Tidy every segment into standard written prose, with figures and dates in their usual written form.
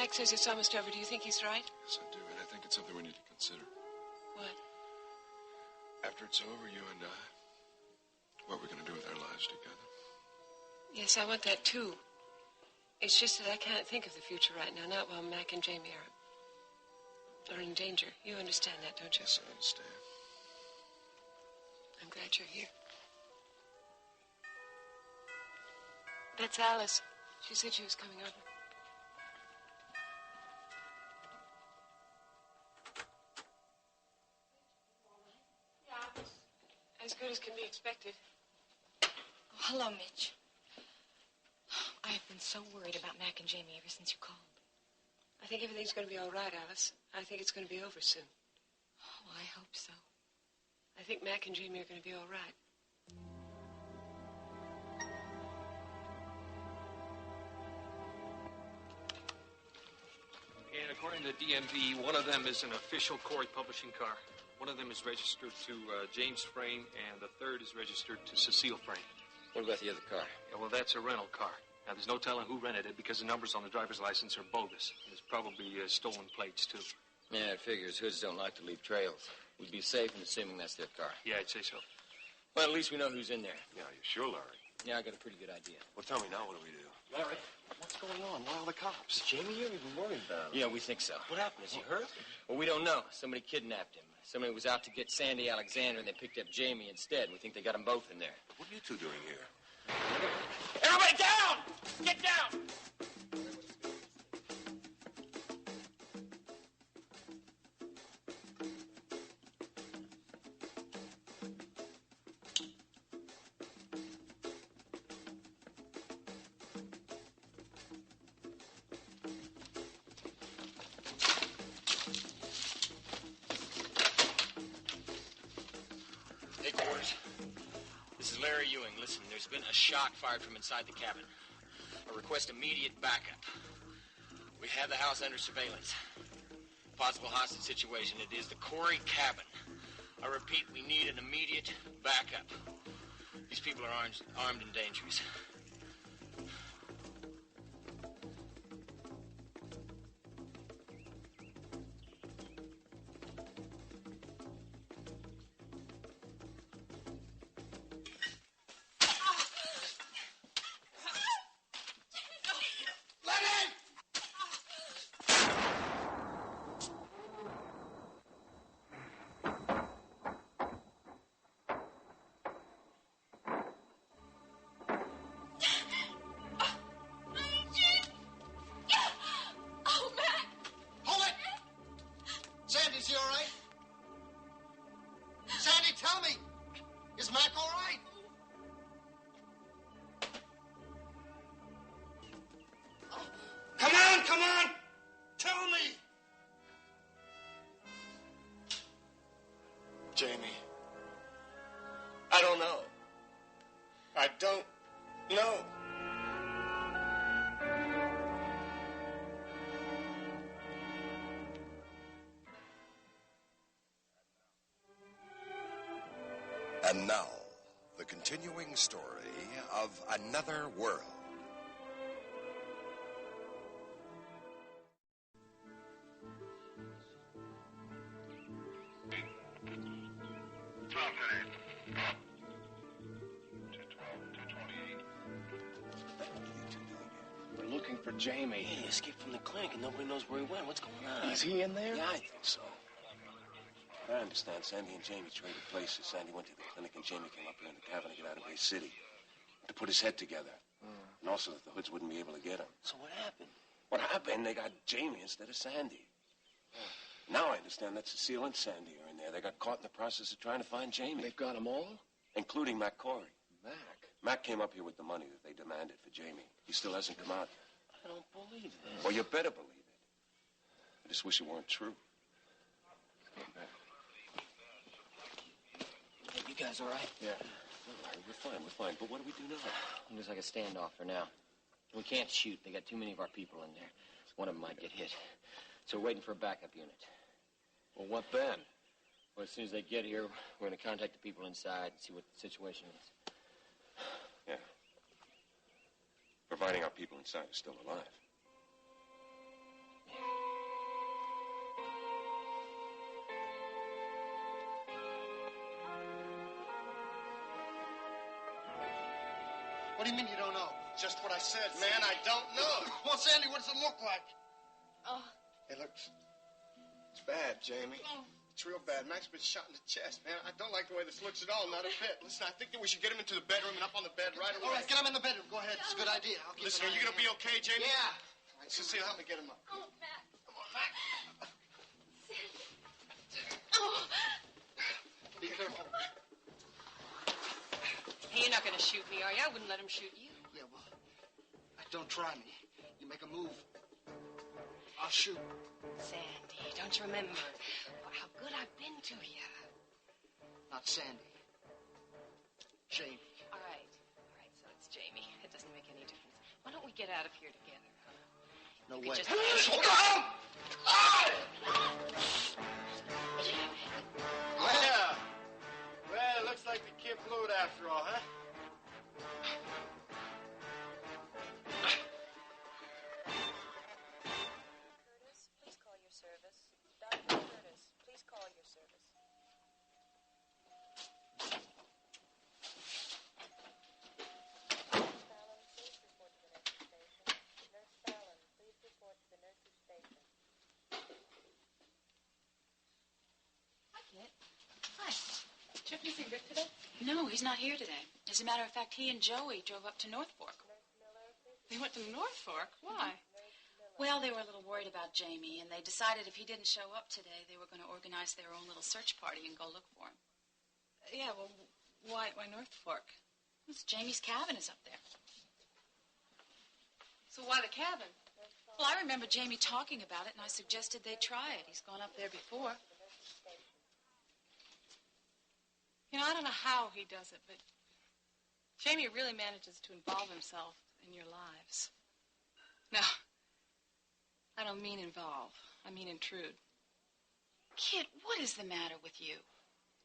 Mac says it's almost over. Do you think he's right? Yes, I do, and I think it's something we need to consider. What? After it's over, you and I, what we're going to do with our lives together. Yes, I want that, too. It's just that I can't think of the future right now, not while Mac and Jamie are in danger. You understand that, don't you? Yes, I understand. I'm glad you're here. That's Alice. She said she was coming over. Yeah, as good as can be expected. Oh, hello, Mitch. I have been so worried about Mac and Jamie ever since you called. I think everything's going to be all right, Alice. I think it's going to be over soon. Oh, I hope so. I think Mac and Jamie are going to be all right. And according to DMV, one of them is an official Cory publishing car. One of them is registered to James Frame, and the third is registered to Cecile Frame. What about the other car? Yeah, well, that's a rental car. Now, there's no telling who rented it because the numbers on the driver's license are bogus. There's probably stolen plates, too. Yeah, it figures. Hoods don't like to leave trails. We'd be safe in assuming that's their car. Yeah, I'd say so. Well, at least we know who's in there. Yeah, you sure, Larry? Yeah, I got a pretty good idea. Well, tell me now, what do we do? Larry, what's going on? Why all the cops? Is Jamie here? We've been worried about him. Yeah, we think so. What happened? Is he hurt? Well, we don't know. Somebody kidnapped him. Somebody was out to get Sandy Alexander, and they picked up Jamie instead. We think they got them both in there. What are you two doing here? Everybody down! Get down! Headquarters. This is Larry Ewing. Listen, there's been a shot fired from inside the cabin. I request immediate backup. We have the house under surveillance. Possible hostage situation. It is the Cory cabin. I repeat, we need an immediate backup. These people are armed and dangerous. Is he all right? Sandy, tell me. Is Mac all right? Come on. Tell me. Jamie. I don't know. I don't know. And now, the continuing story of Another World. We're looking for Jamie. Hey, he escaped from the clinic and nobody knows where he went. What's going on? Is he in there? Yeah, I think so. I understand Sandy and Jamie traded places. Sandy went to the clinic and Jamie came up here in the cabin to get out of Bay City. To put his head together. And also that the hoods wouldn't be able to get him. So what happened? What happened? They got Jamie instead of Sandy. Now I understand that Cecile and Sandy are in there. They got caught in the process of trying to find Jamie. They've got them all? Including Mac Cory. Mac? Mac came up here with the money that they demanded for Jamie. He still hasn't come out yet. I don't believe it. Well, you better believe it. I just wish it weren't true. Hey, you guys all right? Yeah. No, Larry, we're fine. But what do we do now? Looks like a standoff for now. We can't shoot. They got too many of our people in there. One of them might get hit. So we're waiting for a backup unit. Well, what then? Well, as soon as they get here, we're going to contact the people inside and see what the situation is. Yeah. Providing our people inside are still alive. What do you mean you don't know? Just what I said. Man, I don't know. Well, Sandy, what does it look like? Oh. It looks... It's bad, Jamie. It's real bad. Max been shot in the chest, man. I don't like the way this looks at all, not a bit. Listen, I think that we should get him into the bedroom and up on the bed right away. All right, get him in the bedroom. Go ahead. It's a good idea. I'll keep Listen, an are you eye going to on be him. okay, Jamie? Yeah. All right, Cecile, help me get him up. Oh, Mac. Come on, Max. Oh. Be careful. Hey, you're not going to shoot me, are you? I wouldn't let him shoot you. Yeah, well, don't try me. You make a move, I'll shoot. Sandy, don't you remember how good I've been to you? Not Sandy. Jamie. All right, so it's Jamie. It doesn't make any difference. Why don't we get out of here together, huh? No You way. could just- Hold on! Well, it looks like the kid blew it after all, huh? Curtis, please call your service. Dr. Curtis, please call your service. Nurse Fallon, please report to the nurse's station. Nurse Fallon, please report to the nurse's station. Hi, Kit. Hi. Did you see Rick today? No, he's not here today. As a matter of fact, he and Joey drove up to North Fork. Nurse Miller, please. They went to North Fork? Why? Well, they were a little worried about Jamie, and they decided if he didn't show up today, they were going to organize their own little search party and go look for him. Yeah, well, why North Fork? It's Jamie's cabin is up there. So why the cabin? Well, I remember Jamie talking about it, and I suggested they try it. He's gone up there before. You know, I don't know how he does it, but Jamie really manages to involve himself in your lives. No, I don't mean involve. I mean intrude. Kid, what is the matter with you?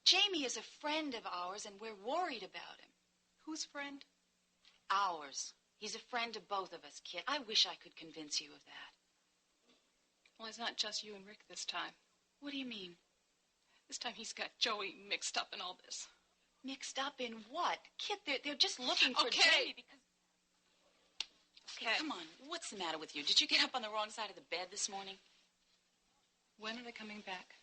Jamie is a friend of ours, and we're worried about him. Whose friend? Ours. He's a friend to both of us, Kit. I wish I could convince you of that. Well, it's not just you and Rick this time. What do you mean? This time he's got Joey mixed up in all this. Mixed up in what? Kit, they're just looking for Okay. Jamie because... Okay, come on. What's the matter with you? Did you get up on the wrong side of the bed this morning? When are they coming back?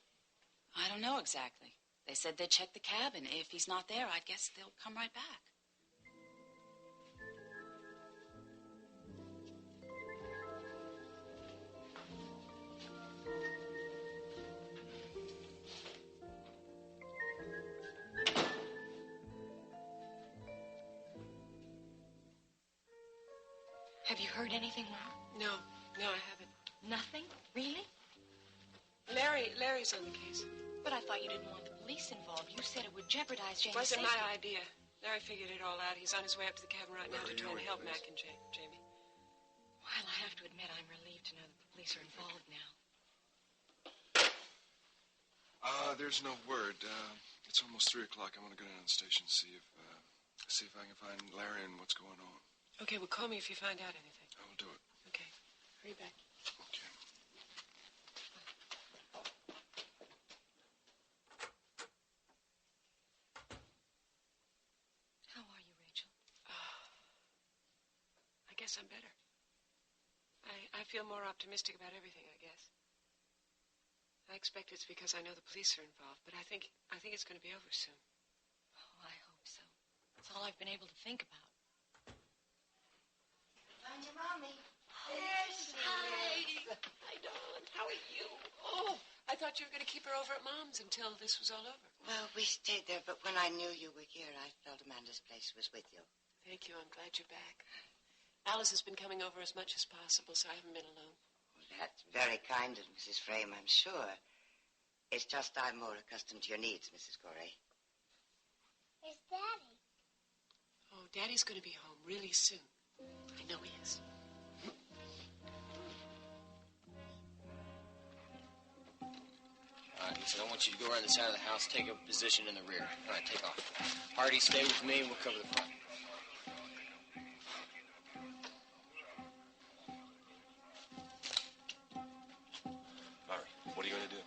I don't know exactly. They said they'd check the cabin. If he's not there, I guess they'll come right back. Have you heard anything, Mom? No, I haven't. Nothing? Really? Larry's on the case. But I thought you didn't want the police involved. You said it would jeopardize It Jamie's wasn't safety. my idea. Larry figured it all out. He's on his way up to the cabin right now to try and help Mac and Jamie. Well, I have to admit I'm relieved to know that the police are involved now. There's no word. It's almost 3 o'clock. I want to go down to the station and see if I can find Larry and what's going on. Okay, well, call me if you find out anything. I will do it. Okay. Hurry back. Okay. How are you, Rachel? I guess I'm better. I feel more optimistic about everything, I guess. I expect it's because I know the police are involved, but I think it's going to be over soon. Oh, I hope so. It's all I've been able to think about. Find your mommy. Hi. Hi, darling. How are you? Oh, I thought you were going to keep her over at Mom's until this was all over. Well, we stayed there, but when I knew you were here, I felt Amanda's place was with you. Thank you. I'm glad you're back. Alice has been coming over as much as possible, so I haven't been alone. Well, that's very kind of Mrs. Frame, I'm sure. It's just I'm more accustomed to your needs, Mrs. Cory. Where's Daddy? Oh, Daddy's going to be home really soon. I know he is. All right, listen, I want you to go around the side of the house, take a position in the rear. All right, take off. Hardy, stay with me, and we'll cover the front. Larry, what are you going to do?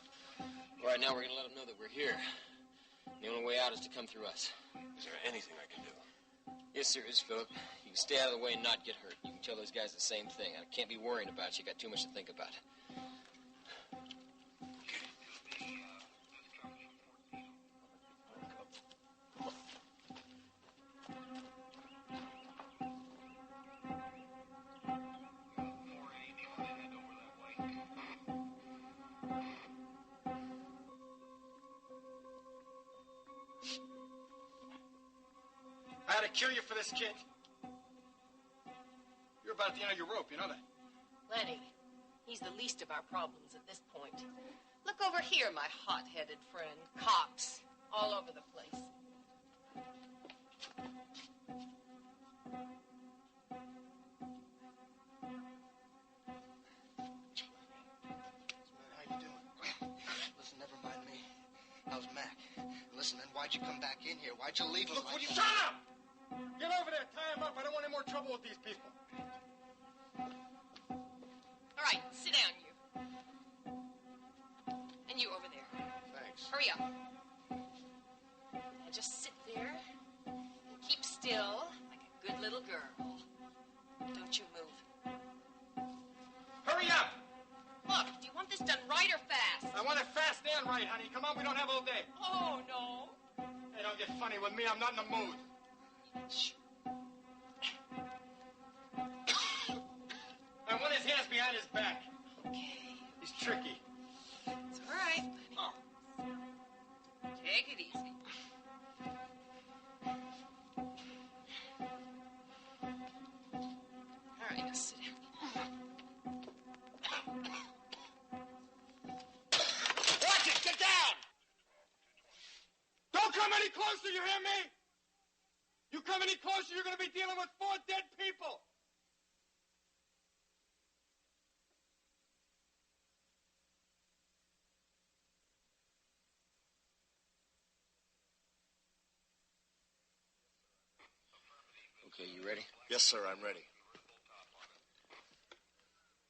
Right now, we're going to let them know that we're here. The only way out is to come through us. Is there anything I can do? Yes, there is, Philip. You can stay out of the way and not get hurt. You can tell those guys the same thing. I can't be worrying about you. You got too much to think about. I had to kill you for this, kid. You're about at the end of your rope, you know that? Lenny, he's the least of our problems at this point. Look over here, my hot-headed friend. Cops all over the place. How you doing? Listen, never mind me. How's Mac? Listen, then why'd you come back in here? Why'd you leave him? Look, like will you that? shut up? Get over there, tie him up. I don't want any more trouble with these people. All right, sit down, you. And you over there. Thanks. Hurry up. Now just sit there and keep still like a good little girl. Don't you move. Hurry up! Look, do you want this done right or fast? I want it fast and right, honey. Come on, we don't have all day. Oh, no. Hey, don't get funny with me. I'm not in the mood. I want his hands behind his back. Okay. He's tricky. It's all right. Oh. Take it easy. All right, now sit down. Watch it! Get down! Don't come any closer, you hear me? You come any closer, you're going to be dealing with 4 dead people. Okay, you ready? Yes, sir, I'm ready.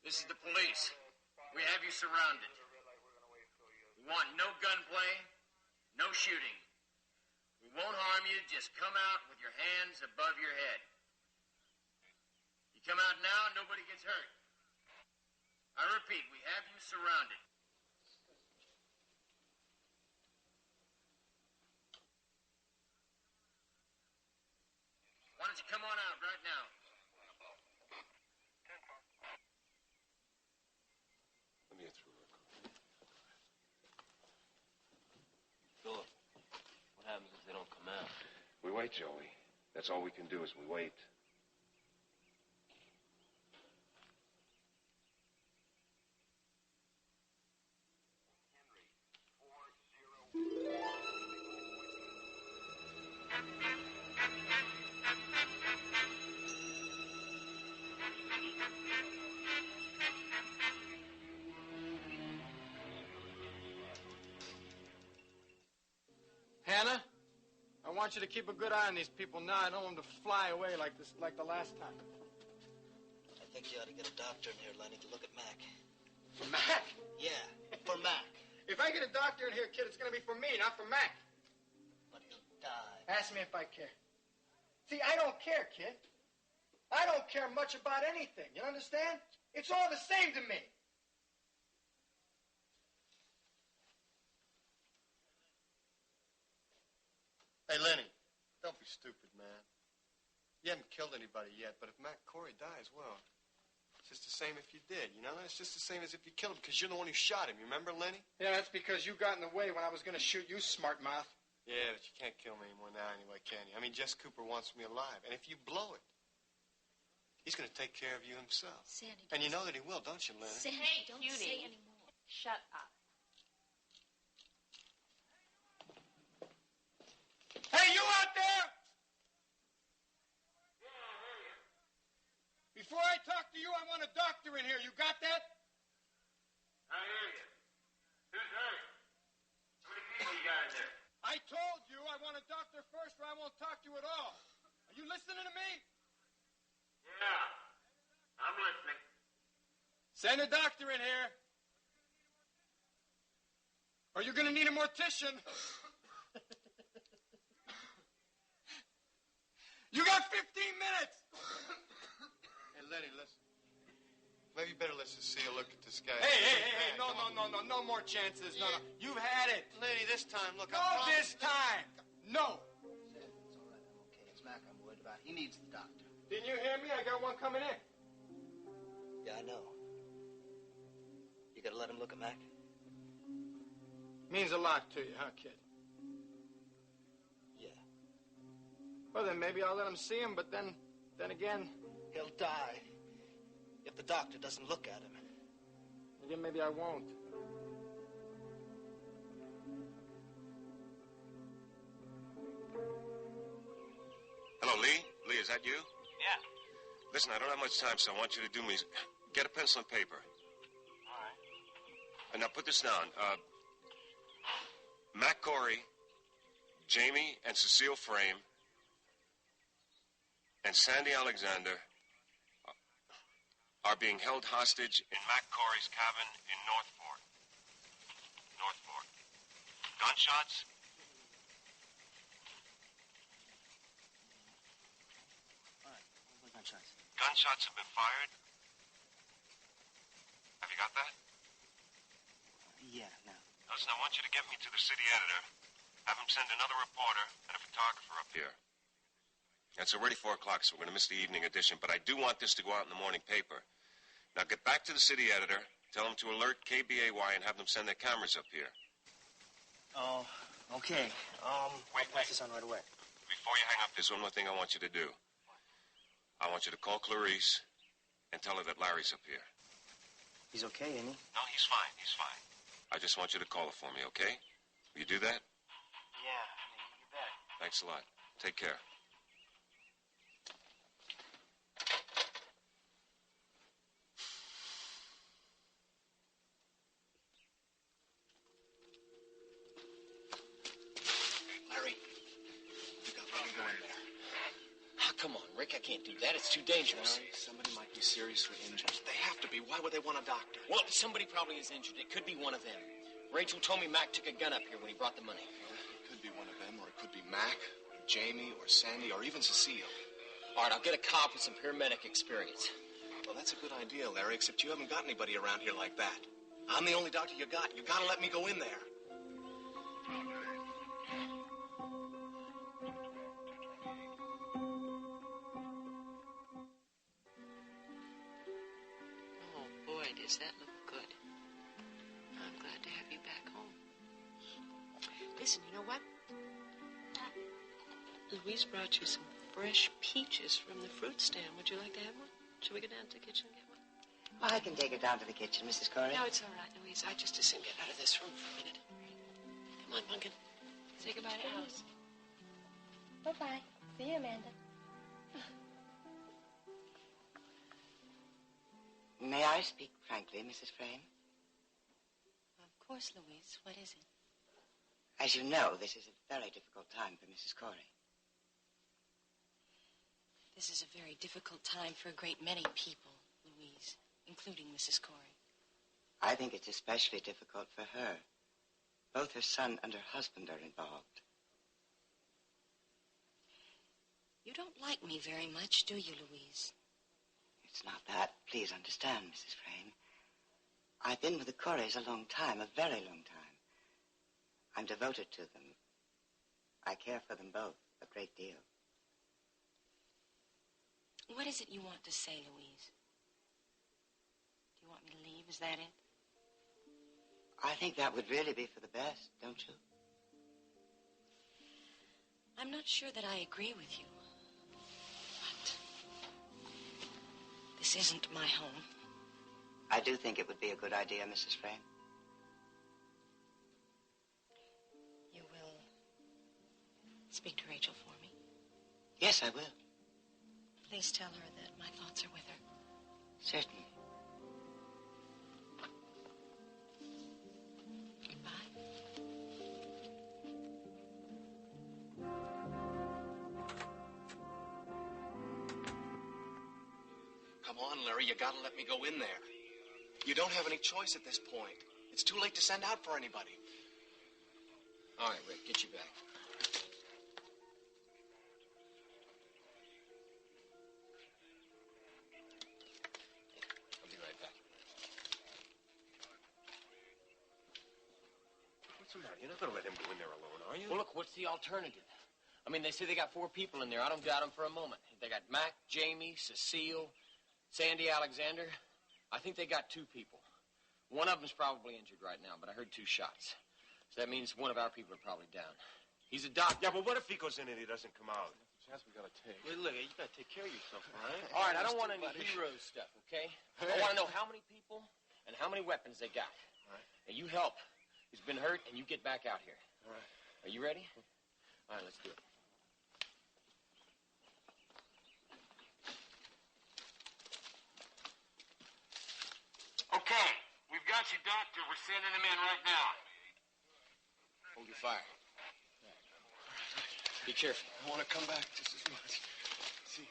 This is the police. We have you surrounded. We want no gunplay, no shooting. We won't harm you. Just come out with your hands above your head. You come out now, nobody gets hurt. I repeat, we have you surrounded. Why don't you come on out right now? Let me get through real quick. Philip, what happens if they don't come out? We wait, Joey. That's all we can do is we wait. Hannah, I want you to keep a good eye on these people now. I don't want them to fly away like the last time. I think you ought to get a doctor in here, Lenny, to look at Mac. For Mac? Yeah, for Mac. If I get a doctor in here, kid, it's going to be for me, not for Mac. But he'll die. Ask me if I care. See, I don't care, kid. I don't care much about anything. You understand? It's all the same to me. Hey, Lenny, don't be stupid, man. You haven't killed anybody yet, but if Cory dies, well, it's just the same if you did, you know? It's just the same as if you killed him, because you're the one who shot him. You remember, Lenny? Yeah, that's because you got in the way when I was going to shoot you, smart mouth. Yeah, but you can't kill me anymore now anyway, can you? I mean, Jess Cooper wants me alive, and if you blow it, he's going to take care of you himself. Sandy, and you know that he will, don't you, Lenny? Sandy, Hey, don't Cutie. say anymore. Shut up. Hey, you out there! Before I talk to you, I want a doctor in here. You got that? I hear you. Who's hurt? How many people you got in there? I told you I want a doctor first or I won't talk to you at all. Are you listening to me? Yeah, I'm listening. Send a doctor in here. Or you're going to need a mortician. You got 15 minutes! Hey, Lenny, listen. Maybe you better let Cecile look at this guy. Hey, no more chances. No. You've had it. Lenny, this time, look, No, this time. No. It's all right, I'm okay. It's Mac I'm worried about. He needs the doctor. Didn't you hear me? I got one coming in. Yeah, I know. You gotta let him look at Mac? Means a lot to you, huh, kid? Yeah. Well, then maybe I'll let him see him, but then again... He'll die if the doctor doesn't look at him. Again, maybe I won't. Hello, Leigh? Leigh, is that you? Yeah. Listen, I don't have much time, so I want you to do me... Get a pencil and paper. All right. And now put this down. Mac Cory, Jamie and Cecile Frame, and Sandy Alexander are being held hostage in Mac Cory's cabin in North Fork. Gunshots? All right, what gunshots? Gunshots have been fired. Have you got that? Yeah, no. Listen, I want you to get me to the city editor. Have him send another reporter and a photographer up here. It's already 4 o'clock, so we're going to miss the evening edition, but I do want this to go out in the morning paper. Now get back to the city editor, tell him to alert KBAY and have them send their cameras up here. Oh, okay. I'll pass this on right away. Before you hang up, there's one more thing I want you to do. I want you to call Clarice and tell her that Larry's up here. He's okay, isn't he? No, he's fine. I just want you to call her for me, okay? Will you do that? Yeah, you bet. Thanks a lot. Take care. Larry, you got Lenny going there. Oh, come on, Rick, I can't do that. It's too dangerous. Larry, somebody might be seriously injured. They have to be. Why would they want a doctor? Well, somebody probably is injured. It could be one of them. Rachel told me Mac took a gun up here when he brought the money. It could be one of them, or it could be Mac, or Jamie, or Sandy, or even Cecile. All right, I'll get a cop with some paramedic experience. Well, that's a good idea, Larry, except you haven't got anybody around here like that. I'm the only doctor you got. You gotta let me go in there. Oh, boy, does that look good. I'm glad to have you back home. Listen, you know what? Louise brought you some fresh peaches from the fruit stand. Would you like to have one? Shall we go down to the kitchen and get one? Well, I can take her down to the kitchen, Mrs. Cory. No, it's all right, Louise. I just as soon get out of this room for a minute. Come on, Pumpkin. Say goodbye to Alice. Bye-bye. See you, Amanda. May I speak frankly, Mrs. Frame? Of course, Louise. What is it? As you know, this is a very difficult time for Mrs. Cory. This is a very difficult time for a great many people, Louise, including Mrs. Cory. I think it's especially difficult for her. Both her son and her husband are involved. You don't like me very much, do you, Louise? It's not that. Please understand, Mrs. Frame. I've been with the Corys a long time, a very long time. I'm devoted to them. I care for them both a great deal. What is it you want to say, Louise? Do you want me to leave? Is that it? I think that would really be for the best, don't you? I'm not sure that I agree with you. But this isn't my home. I do think it would be a good idea, Mrs. Frame. You will speak to Rachel for me? Yes, I will. Please tell her that my thoughts are with her. Certainly. Goodbye. Come on, Larry, you gotta let me go in there. You don't have any choice at this point. It's too late to send out for anybody. All right, Rick, get your bag. You're not going to let him go in there alone, are you? Well, look, what's the alternative? I mean, they say they got 4 people in there. I don't doubt them for a moment. They got Mac, Jamie, Cecile, Sandy, Alexander. I think they got 2 people. One of them's probably injured right now, but I heard 2 shots. So that means one of our people are probably down. He's a doctor. Yeah, but what if he goes in and he doesn't come out? That's the chance we gotta take. Well, look, you gotta take care of yourself, all right? All right, I don't want any hero stuff, okay? I want to know how many people and how many weapons they got. All right. And you help who's been hurt, and you get back out here. All right. Are you ready? All right, let's do it. Okay, we've got your doctor. We're sending him in right now. Hold your fire. Be careful. I want to come back just as much. See you.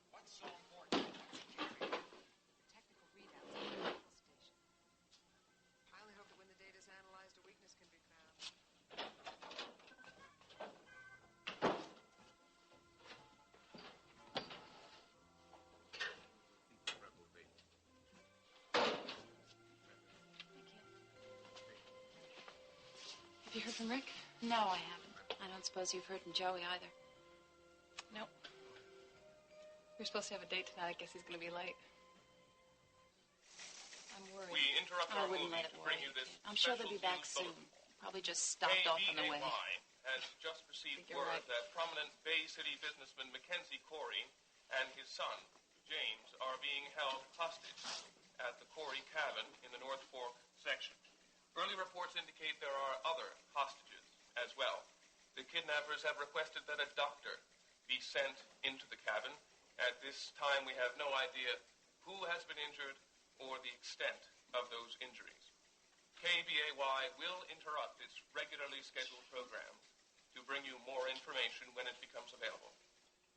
What's so important? Technical readouts at the medical station. I only hope that when the data's analyzed, a weakness can be found. Have you heard from Rick? No, I haven't. I don't suppose you've heard from Joey either. Nope. We're supposed to have a date tonight. I guess he's going to be late. I'm worried. We interrupt I our wouldn't movie let it to bring worry. you this I'm sure they'll be special back news soon. bulletin. Probably just stopped off on the way. KBAY has just received You're word right. that prominent Bay City businessman Mackenzie Cory and his son, James, are being held hostage at the Cory cabin in the North Fork section. Early reports indicate there are other hostages as well. The kidnappers have requested that a doctor be sent into the cabin. At this time, we have no idea who has been injured or the extent of those injuries. KBAY will interrupt its regularly scheduled program to bring you more information when it becomes available.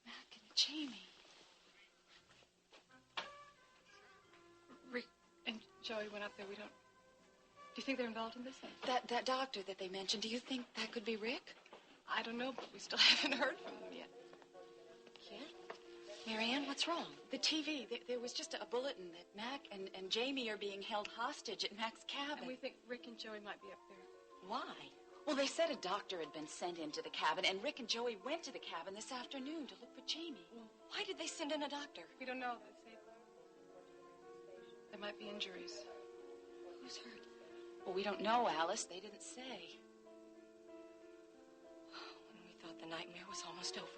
Mac and Jamie. Rick and Joey went up there. We don't... Do you think they're involved in this? That doctor that they mentioned, do you think that could be Rick? I don't know, but we still haven't heard from them yet. Yeah? Marianne, what's wrong? The TV. There was just a bulletin that Mac and Jamie are being held hostage at Mac's cabin. And we think Rick and Joey might be up there. Why? Well, they said a doctor had been sent into the cabin, and Rick and Joey went to the cabin this afternoon to look for Jamie. Well, why did they send in a doctor? We don't know. They say there might be injuries. Who's hurt? Well, we don't know, Alice. They didn't say. When we thought the nightmare was almost over.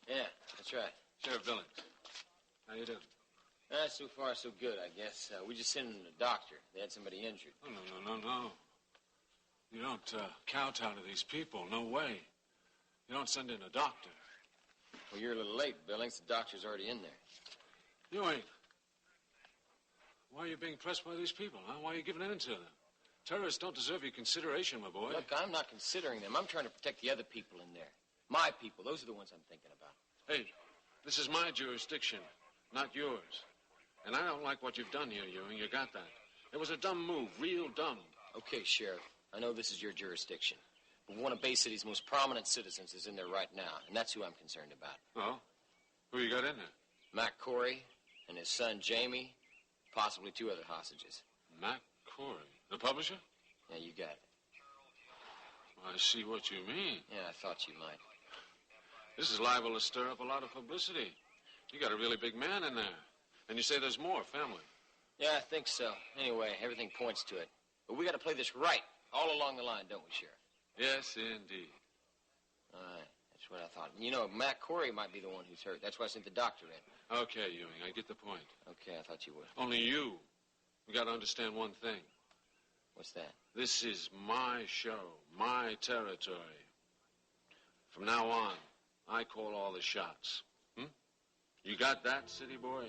Yeah, that's right. Sheriff Billings. How you doing? So far, so good, I guess. We just sent in a doctor. They had somebody injured. Oh, no. You don't kowtow to these people. No way. You don't send in a doctor. Well, you're a little late, Billings. The doctor's already in there. You ain't. Why are you being pressed by these people, huh? Why are you giving in to them? Terrorists don't deserve your consideration, my boy. Look, I'm not considering them. I'm trying to protect the other people in there. My people. Those are the ones I'm thinking about. Hey, this is my jurisdiction, not yours. And I don't like what you've done here, Ewing. You got that. It was a dumb move, real dumb. Okay, Sheriff. I know this is your jurisdiction. But one of Bay City's most prominent citizens is in there right now, and that's who I'm concerned about. Oh? Who you got in there? Mac Cory and his son, Jamie, possibly 2 other hostages. Mac Cory? The publisher? Yeah, you got it. I see what you mean. Yeah, I thought you might. This is liable to stir up a lot of publicity. You got a really big man in there. And you say there's more family. Yeah, I think so. Anyway, everything points to it. But we got to play this right, all along the line, don't we, Sheriff? Yes, indeed. All right, that's what I thought. You know, Matt Cory might be the one who's hurt. That's why I sent the doctor in. Okay, Ewing, I get the point. Okay, I thought you would. Only you. We got to understand one thing. What's that? This is my show, my territory. From now on, I call all the shots. You got that, city boy?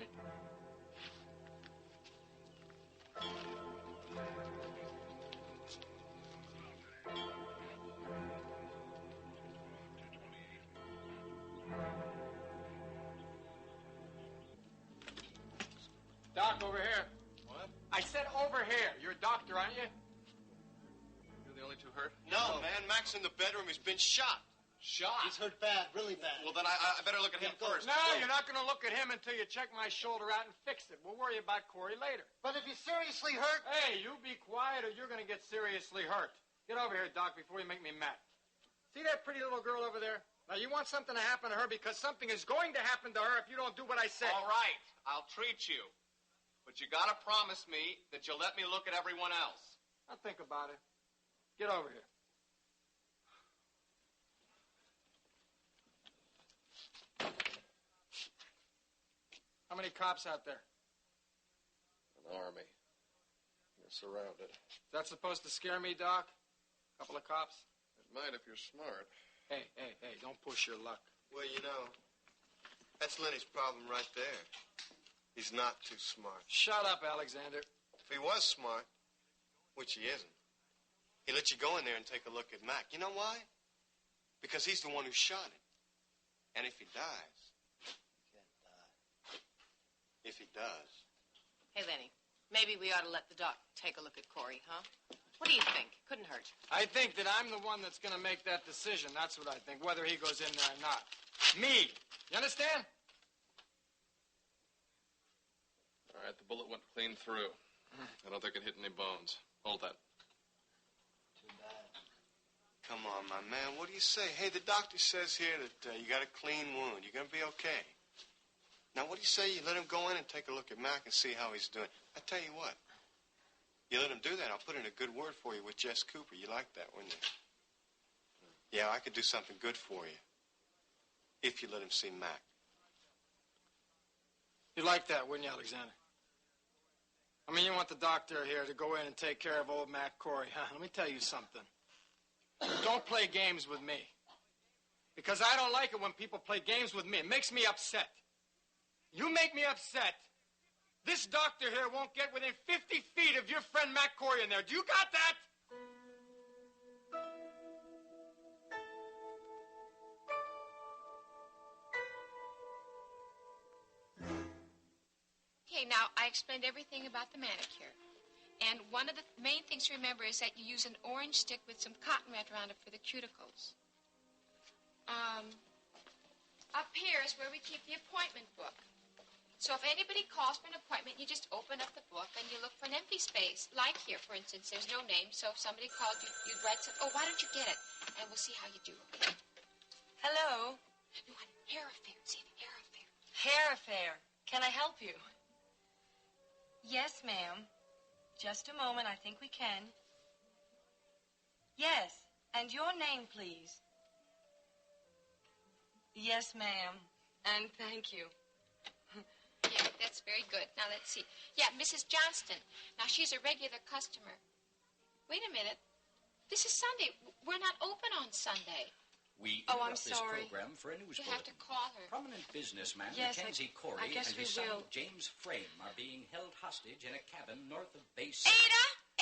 Doc, over here. What? I said over here. You're a doctor, aren't you? You're the only two hurt? No, man. Mac's in the bedroom. He's been shot. Shot? He's hurt bad, really bad. Well, then I better look at him first. No, you're not going to look at him until you check my shoulder out and fix it. We'll worry about Cory later. But if he's seriously hurt... Hey, you be quiet or you're going to get seriously hurt. Get over here, Doc, before you make me mad. See that pretty little girl over there? Now, you want something to happen to her because something is going to happen to her if you don't do what I say. All right, I'll treat you. But you got to promise me that you'll let me look at everyone else. I'll think about it. Get over here. How many cops out there? An army. You're surrounded. Is that supposed to scare me, Doc? A couple of cops? It might if you're smart. Hey, don't push your luck. Well, you know, that's Lenny's problem right there. He's not too smart. Shut up, Alexander. If he was smart, which he isn't, he let you go in there and take a look at Mac. You know why? Because he's the one who shot him. And if he dies... If he does. Hey, Lenny, maybe we ought to let the doc take a look at Cory, huh? What do you think? Couldn't hurt. I think that I'm the one that's going to make that decision. That's what I think, whether he goes in there or not. Me. You understand? All right, the bullet went clean through. I don't think it hit any bones. Hold that. Too bad. Come on, my man. What do you say? Hey, the doctor says here that you got a clean wound. You're going to be okay. Now, what do you say you let him go in and take a look at Mac and see how he's doing? I tell you what. You let him do that, I'll put in a good word for you with Jess Cooper. You like that, wouldn't you? Yeah, I could do something good for you. If you let him see Mac. You'd like that, wouldn't you, Alexander? I mean, you want the doctor here to go in and take care of old Mac Cory, huh? Let me tell you something. Don't play games with me. Because I don't like it when people play games with me. It makes me upset. You make me upset. This doctor here won't get within 50 feet of your friend Mac Cory in there. Do you got that? Okay, now, I explained everything about the manicure. And one of the main things to remember is that you use an orange stick with some cotton wrapped around it for the cuticles. Up here is where we keep the appointment book. So if anybody calls for an appointment, you just open up the book and you look for an empty space. Like here, for instance, there's no name. So if somebody called you, you'd write some, oh, why don't you get it? And we'll see how you do, okay? Hello. No, hair affair, Sandy, hair affair. Hair affair. Can I help you? Yes, ma'am. Just a moment. I think we can. Yes. And your name, please. Yes, ma'am. And thank you. Yeah, that's very good. Now, let's see. Yeah, Mrs. Johnston. Now, she's a regular customer. Wait a minute. This is Sunday. We're not open on Sunday. We Oh, I'm interrupt this sorry. program for a news You have to bulletin. call her. Prominent businessman Yes, Mackenzie Cory I guess and his we son will. James Frame are being held hostage in a cabin north of Bay Ada! City.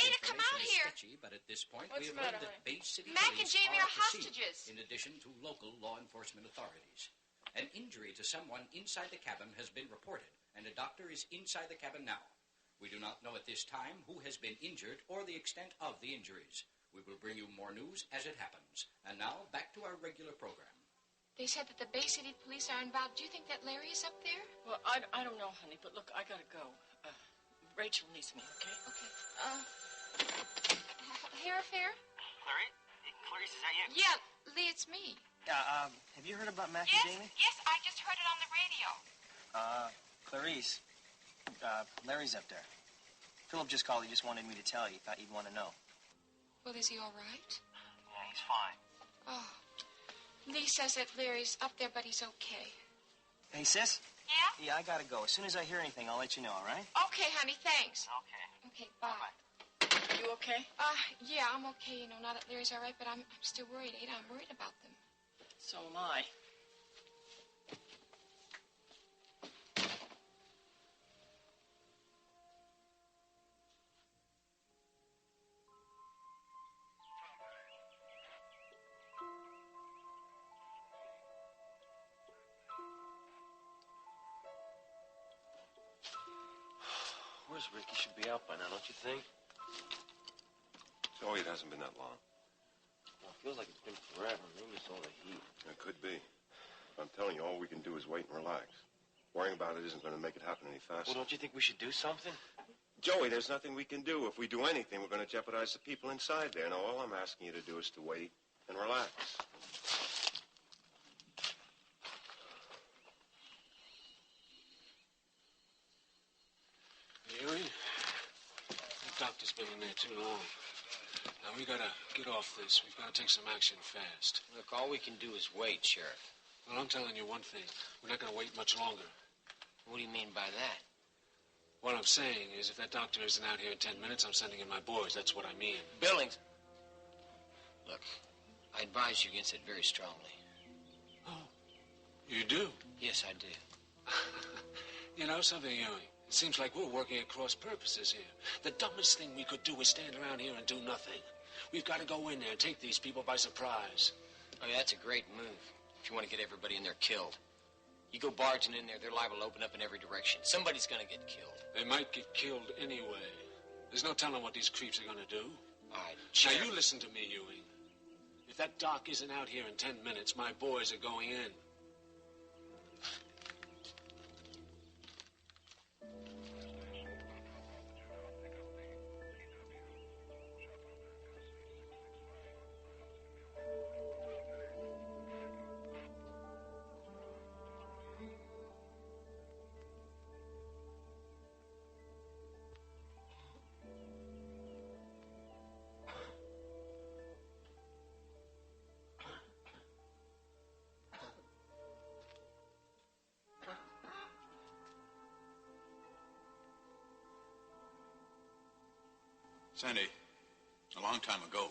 Ada, come out Information is here. sketchy, but at this point What's we the have learned matter, that Bay City Mac and police Jamie are are at the scene, hostages. in addition to local law enforcement authorities. An injury to someone inside the cabin has been reported, and a doctor is inside the cabin now. We do not know at this time who has been injured or the extent of the injuries. We will bring you more news as it happens. And now, back to our regular program. They said that the Bay City police are involved. Do you think that Larry is up there? Well, I don't know, honey, but look, I gotta go. Rachel needs me, okay? Okay. Hair affair? Clarice? Clarice, is that you? Yeah, Leigh, it's me. Yeah, have you heard about Mac Yes, and Jamie? yes, I just heard it on the radio. Clarice, Larry's up there. Philip just called. He just wanted me to tell you. He thought you'd want to know. Well, is he all right? Yeah, he's fine. Oh, Leigh says that Larry's up there, but he's okay. Hey, sis? Yeah? Yeah, I gotta go. As soon as I hear anything, I'll let you know, all right? Okay, honey, thanks. Okay. Okay, bye. You okay? Yeah, I'm okay. You know, now that Larry's all right, but I'm still worried, Ada. I'm worried about them. So am I. Where's Rick? He should be out by now, don't you think? Joey, it hasn't been that long. Well, it feels like it's been forever. Maybe it's all the heat. It could be. But I'm telling you, all we can do is wait and relax. Worrying about it isn't going to make it happen any faster. Well, don't you think we should do something? Joey, there's nothing we can do. If we do anything, we're going to jeopardize the people inside there. Now, all I'm asking you to do is to wait and relax. Huey, the doctor's been in there too long. Now, we gotta get off this. We've got to take some action fast. Look, all we can do is wait, Sheriff. Well, I'm telling you one thing. We're not gonna wait much longer. What do you mean by that? What I'm saying is if that doctor isn't out here in 10 minutes, I'm sending in my boys. That's what I mean. Billings. Look, I advise you against it very strongly. Oh, you do? Yes, I do. You know something, Huey? It seems like we're working at cross purposes here. The dumbest thing we could do is stand around here and do nothing. We've got to go in there and take these people by surprise. Oh, yeah, that's a great move. If you want to get everybody in there killed. You go barging in there, they're liable to open up in every direction. Somebody's going to get killed. They might get killed anyway. There's no telling what these creeps are going to do. All right, Now, you listen to me, Ewing. If that doc isn't out here in 10 minutes, my boys are going in. Sandy, a long time ago,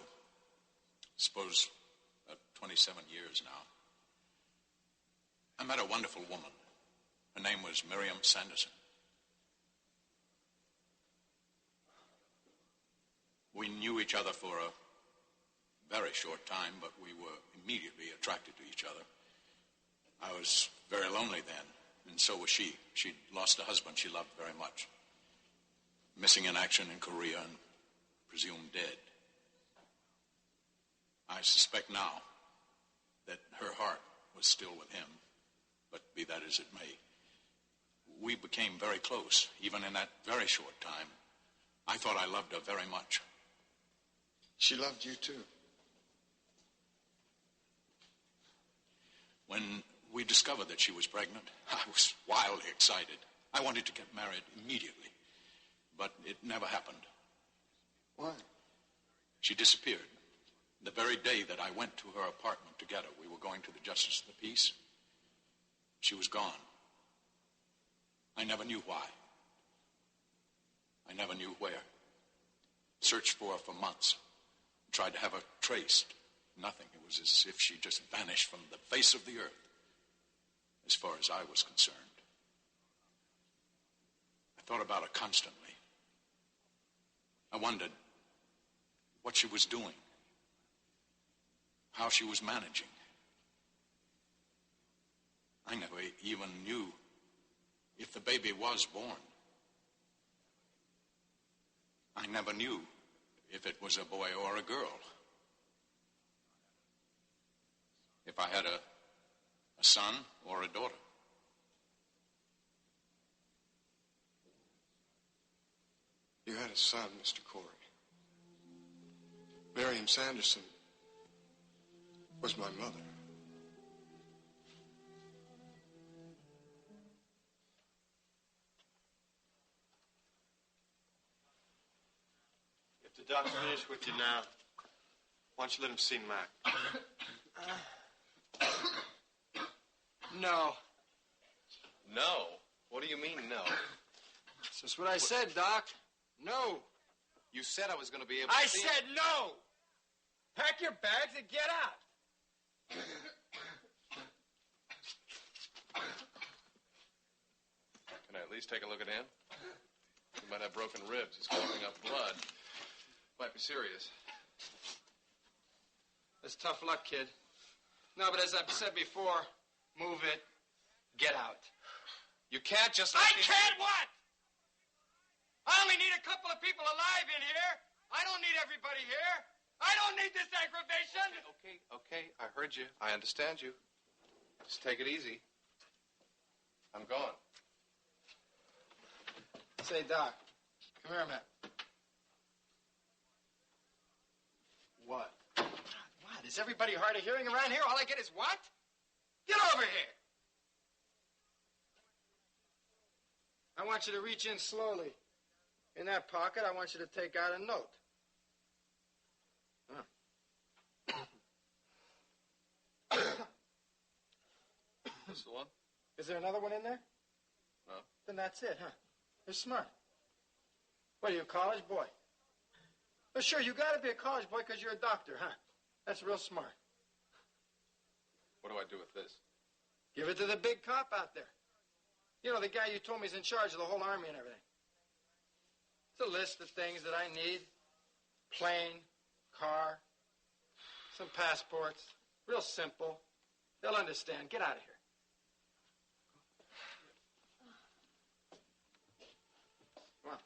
suppose about 27 years now, I met a wonderful woman. Her name was Miriam Sanderson. We knew each other for a very short time, but we were immediately attracted to each other. I was very lonely then, and so was she. She'd lost a husband she loved very much. Missing in action in Korea and presumed dead. I suspect now that her heart was still with him, but be that as it may, we became very close, even in that very short time. I thought I loved her very much. She loved you, too. When we discovered that she was pregnant, I was wildly excited. I wanted to get married immediately, but it never happened. Why? She disappeared. The very day that I went to her apartment together, we were going to the Justice of the Peace. She was gone. I never knew why. I never knew where. Searched for her for months. Tried to have her traced. Nothing. It was as if she just vanished from the face of the earth, as far as I was concerned. I thought about her constantly. I wondered what she was doing, how she was managing. I never even knew if the baby was born. I never knew if it was a boy or a girl. If I had a son or a daughter. You had a son, Mr. Cory. Miriam Sanderson was my mother. If the doc's finished with you now, why don't you let him see Mac? No. No? What do you mean, no? That's what I said, Doc. No. You said I was going to be able to I see said no! Pack your bags and get out. Can I at least take a look at him? He might have broken ribs. He's coughing up blood. Might be serious. That's tough luck, kid. No, but as I've said before, move it. Get out. You can't just... I can't what? I only need a couple of people alive in here. I don't need everybody here. I don't need this aggravation. Okay, I heard you. I understand you. Just take it easy. I'm gone. Say, Doc, come here a minute. What? What? Is everybody hard of hearing around here? All I get is what? Get over here. I want you to reach in slowly. In that pocket, I want you to take out a note. This the one? Is there another one in there? No. Then that's it, huh? You're smart. What, are you a college boy? Well, sure, you got to be a college boy because you're a doctor, huh? That's real smart. What do I do with this? Give it to the big cop out there. You know, the guy you told me is in charge of the whole army and everything. It's a list of things that I need. Plane, car, some passports. Real simple. They'll understand. Get out of here. Come on.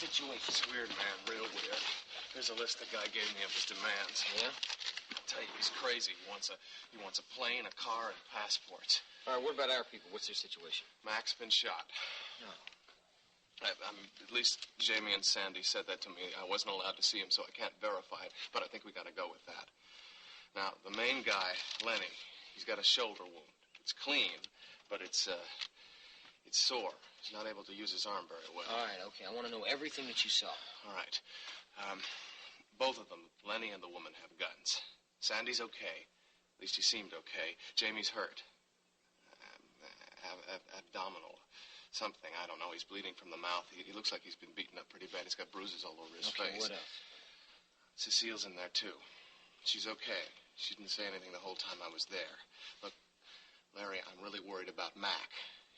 Situation. It's weird, man. Real weird. Here's a list the guy gave me of his demands. Yeah? I'll tell you, he's crazy. He wants a plane, a car, and passports. All right, what about our people? What's their situation? Mac's been shot. No. At least Jamie and Sandy said that to me. I wasn't allowed to see him, so I can't verify it. But I think we got to go with that. Now, the main guy, Lenny, he's got a shoulder wound. It's clean, but it's sore. He's not able to use his arm very well. All right, okay. I want to know everything that you saw. All right. Both of them, Lenny and the woman, have guns. Sandy's okay. At least he seemed okay. Jamie's hurt. Abdominal something. I don't know. He's bleeding from the mouth. He looks like he's been beaten up pretty bad. He's got bruises all over his face. What else? Cecile's in there, too. She's okay. She didn't say anything the whole time I was there. Look, Larry, I'm really worried about Mac.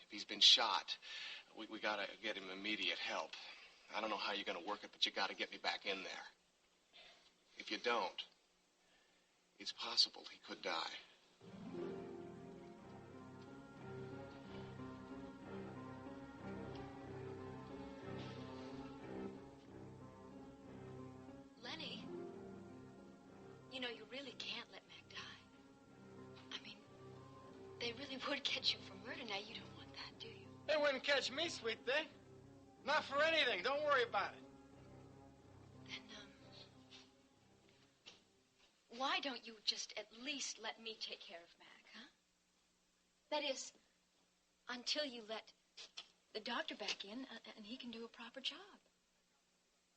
If he's been shot, we got to get him immediate help. I don't know how you're going to work it, but you got to get me back in there. If you don't, it's possible he could die. Lenny, you know, you really can't let Mac die. I mean, they really would catch you for murder. Now, you don't want that, do you? They wouldn't catch me, sweet thing. Not for anything. Don't worry about it. Then, why why don't you just at least let me take care of Mac, huh? That is, until you let the doctor back in and he can do a proper job.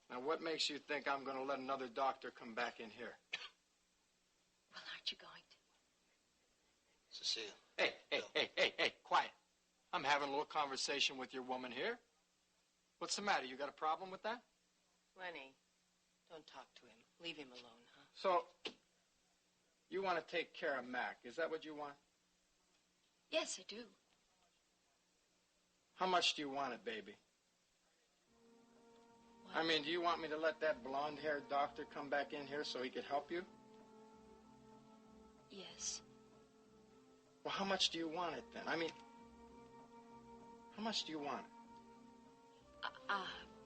Now, what makes you think I'm going to let another doctor come back in here? Well, aren't you going to? Cecile. Hey, quiet. I'm having a little conversation with your woman here. What's the matter? You got a problem with that? Lenny, don't talk to him. Leave him alone, huh? So, you want to take care of Mac. Is that what you want? Yes, I do. How much do you want it, baby? What? I mean, do you want me to let that blonde-haired doctor come back in here so he could help you? Yes. Well, how much do you want it then? I mean, how much do you want it?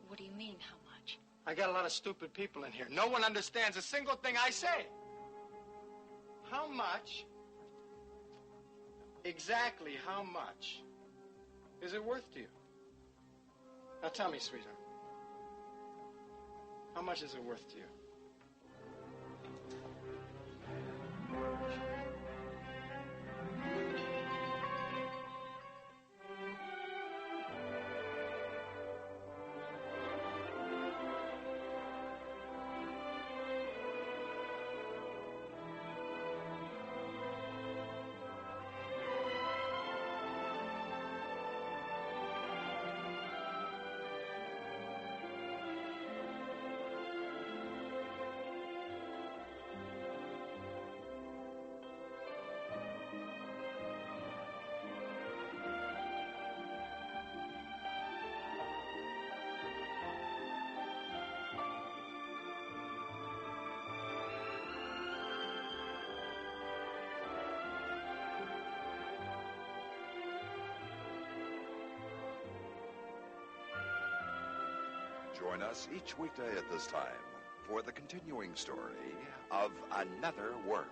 What do you mean, how much? I got a lot of stupid people in here. No one understands a single thing I say. How much, exactly how much, is it worth to you? Now tell me, sweetheart. How much is it worth to you? Join us each weekday at this time for the continuing story of Another World.